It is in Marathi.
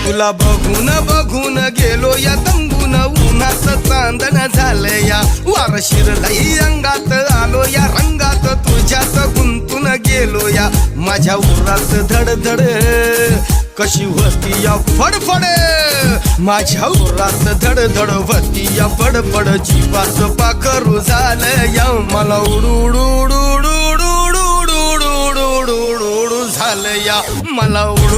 तुला बघून बघून गेलो या तंबून उन्हात चांदण झालं या वार शिरलाई अंगात आलो या रंगात तुझ्यात गुंतून गेलो या माझ्या उरात धडधड कशी होती या फडफड माझ्या उरात धडधड होती या फडफड जीवाच पाखरू झालं या मला उडू झालं या मला उडू